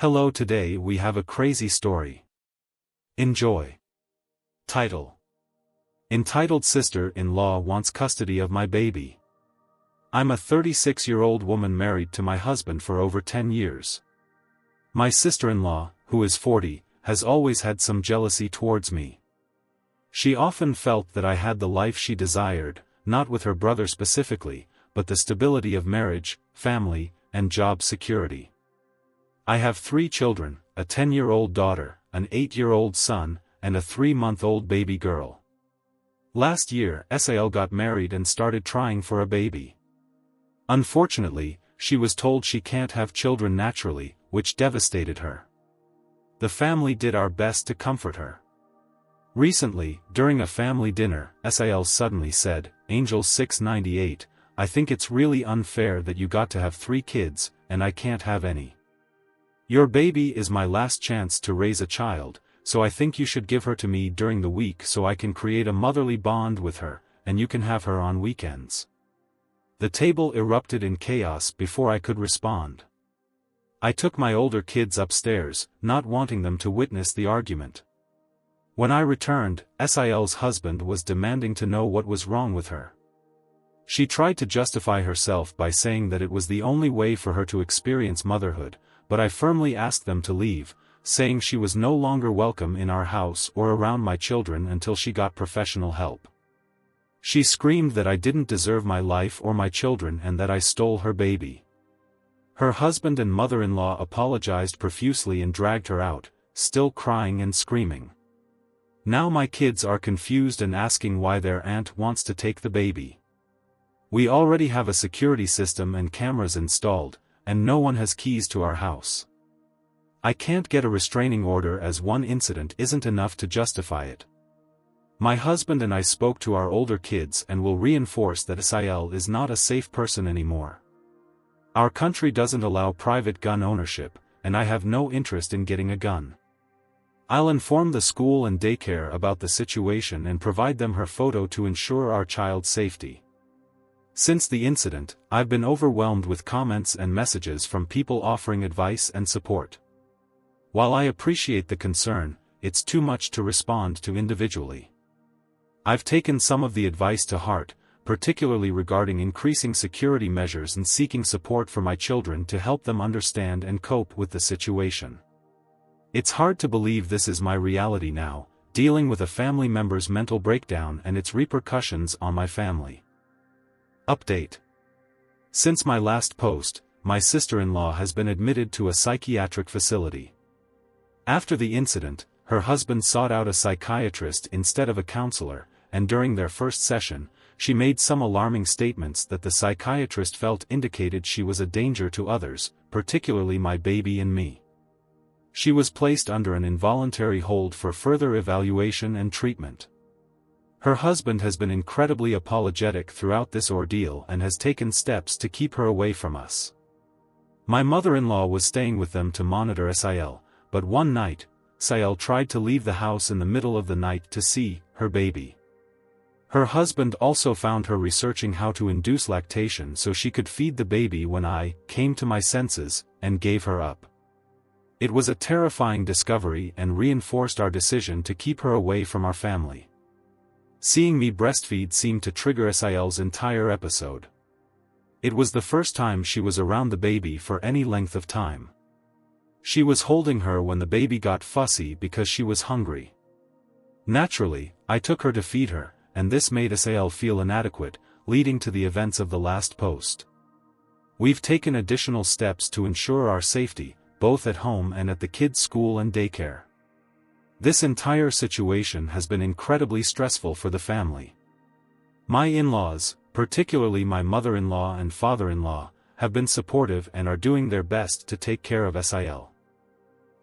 Hello, today we have a crazy story. Enjoy. Title: Entitled Sister-in-Law Wants Custody of My Baby. I'm a 36-year-old woman married to my husband for over 10 years. My sister-in-law, who is 40, has always had some jealousy towards me. She often felt that I had the life she desired, not with her brother specifically, but the stability of marriage, family, and job security. I have 3 children, a 10-year-old daughter, an 8-year-old son, and a 3-month-old baby girl. Last year, SIL got married and started trying for a baby. Unfortunately, she was told she can't have children naturally, which devastated her. The family did our best to comfort her. Recently, during a family dinner, SIL suddenly said, "Angel 698, I think it's really unfair that you got to have 3 kids, and I can't have any. Your baby is my last chance to raise a child, so I think you should give her to me during the week so I can create a motherly bond with her, and you can have her on weekends." The table erupted in chaos before I could respond. I took my older kids upstairs, not wanting them to witness the argument. When I returned, SIL's husband was demanding to know what was wrong with her. She tried to justify herself by saying that it was the only way for her to experience motherhood, but I firmly asked them to leave, saying she was no longer welcome in our house or around my children until she got professional help. She screamed that I didn't deserve my life or my children and that I stole her baby. Her husband and mother-in-law apologized profusely and dragged her out, still crying and screaming. Now my kids are confused and asking why their aunt wants to take the baby. We already have a security system and cameras installed, and no one has keys to our house. I can't get a restraining order as one incident isn't enough to justify it. My husband and I spoke to our older kids and will reinforce that SIL is not a safe person anymore. Our country doesn't allow private gun ownership, and I have no interest in getting a gun. I'll inform the school and daycare about the situation and provide them her photo to ensure our child's safety. Since the incident, I've been overwhelmed with comments and messages from people offering advice and support. While I appreciate the concern, it's too much to respond to individually. I've taken some of the advice to heart, particularly regarding increasing security measures and seeking support for my children to help them understand and cope with the situation. It's hard to believe this is my reality now, dealing with a family member's mental breakdown and its repercussions on my family. Update. Since my last post, my sister-in-law has been admitted to a psychiatric facility. After the incident, her husband sought out a psychiatrist instead of a counselor, and during their first session, she made some alarming statements that the psychiatrist felt indicated she was a danger to others, particularly my baby and me. She was placed under an involuntary hold for further evaluation and treatment. Her husband has been incredibly apologetic throughout this ordeal and has taken steps to keep her away from us. My mother-in-law was staying with them to monitor SIL, but one night, SIL tried to leave the house in the middle of the night to see her baby. Her husband also found her researching how to induce lactation so she could feed the baby when I came to my senses and gave her up. It was a terrifying discovery and reinforced our decision to keep her away from our family. Seeing me breastfeed seemed to trigger SIL's entire episode. It was the first time she was around the baby for any length of time. She was holding her when the baby got fussy because she was hungry. Naturally, I took her to feed her, and this made SIL feel inadequate, leading to the events of the last post. We've taken additional steps to ensure our safety, both at home and at the kids' school and daycare. This entire situation has been incredibly stressful for the family. My in-laws, particularly my mother-in-law and father-in-law, have been supportive and are doing their best to take care of SIL.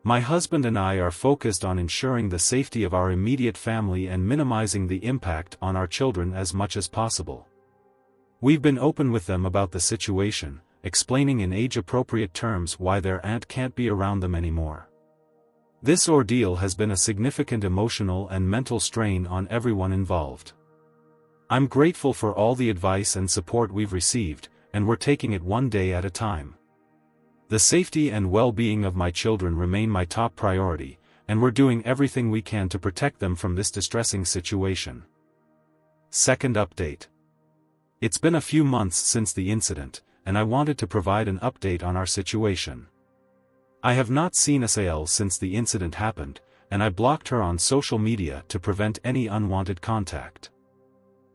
My husband and I are focused on ensuring the safety of our immediate family and minimizing the impact on our children as much as possible. We've been open with them about the situation, explaining in age-appropriate terms why their aunt can't be around them anymore. This ordeal has been a significant emotional and mental strain on everyone involved. I'm grateful for all the advice and support we've received, and we're taking it one day at a time. The safety and well-being of my children remain my top priority, and we're doing everything we can to protect them from this distressing situation. Second update. It's been a few months since the incident, and I wanted to provide an update on our situation. I have not seen SIL since the incident happened, and I blocked her on social media to prevent any unwanted contact.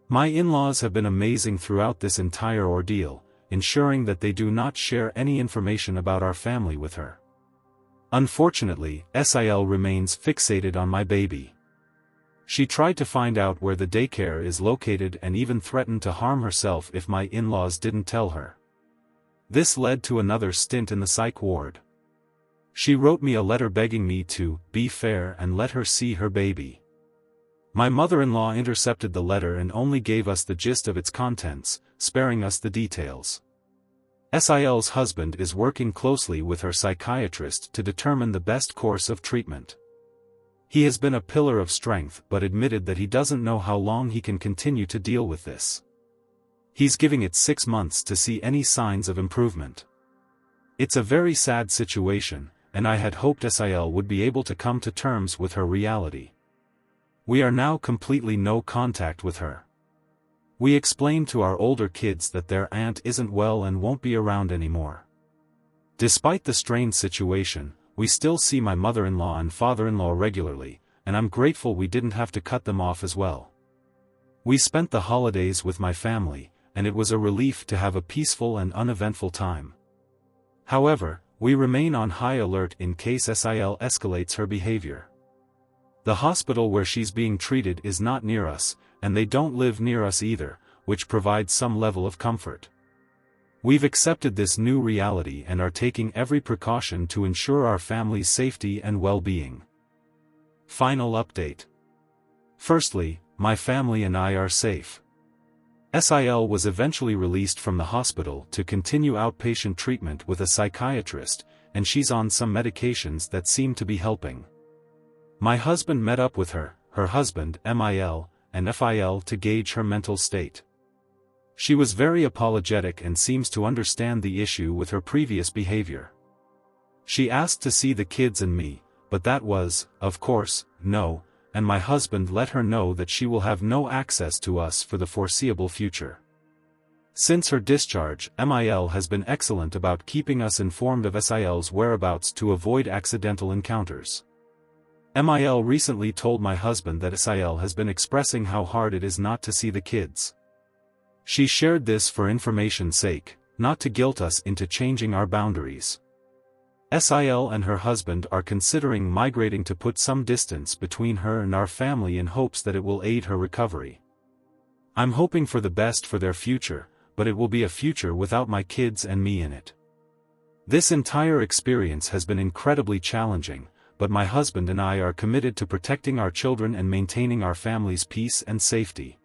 My in-laws have been amazing throughout this entire ordeal, ensuring that they do not share any information about our family with her. Unfortunately, SIL remains fixated on my baby. She tried to find out where the daycare is located and even threatened to harm herself if my in-laws didn't tell her. This led to another stint in the psych ward. She wrote me a letter begging me to be fair and let her see her baby. My mother-in-law intercepted the letter and only gave us the gist of its contents, sparing us the details. SIL's husband is working closely with her psychiatrist to determine the best course of treatment. He has been a pillar of strength but admitted that he doesn't know how long he can continue to deal with this. He's giving it 6 months to see any signs of improvement. It's a very sad situation, and I had hoped SIL would be able to come to terms with her reality. We are now completely no contact with her. We explained to our older kids that their aunt isn't well and won't be around anymore. Despite the strained situation, we still see my mother-in-law and father-in-law regularly, and I'm grateful we didn't have to cut them off as well. We spent the holidays with my family, and it was a relief to have a peaceful and uneventful time. However, we remain on high alert in case SIL escalates her behavior. The hospital where she's being treated is not near us, and they don't live near us either, which provides some level of comfort. We've accepted this new reality and are taking every precaution to ensure our family's safety and well-being. Final update. Firstly, my family and I are safe. SIL was eventually released from the hospital to continue outpatient treatment with a psychiatrist, and she's on some medications that seem to be helping. My husband met up with her, her husband, MIL, and FIL to gauge her mental state. She was very apologetic and seems to understand the issue with her previous behavior. She asked to see the kids and me, but that was, of course, no, and my husband let her know that she will have no access to us for the foreseeable future. Since her discharge, MIL has been excellent about keeping us informed of SIL's whereabouts to avoid accidental encounters. MIL recently told my husband that SIL has been expressing how hard it is not to see the kids. She shared this for information's sake, not to guilt us into changing our boundaries. SIL and her husband are considering migrating to put some distance between her and our family in hopes that it will aid her recovery. I'm hoping for the best for their future, but it will be a future without my kids and me in it. This entire experience has been incredibly challenging, but my husband and I are committed to protecting our children and maintaining our family's peace and safety.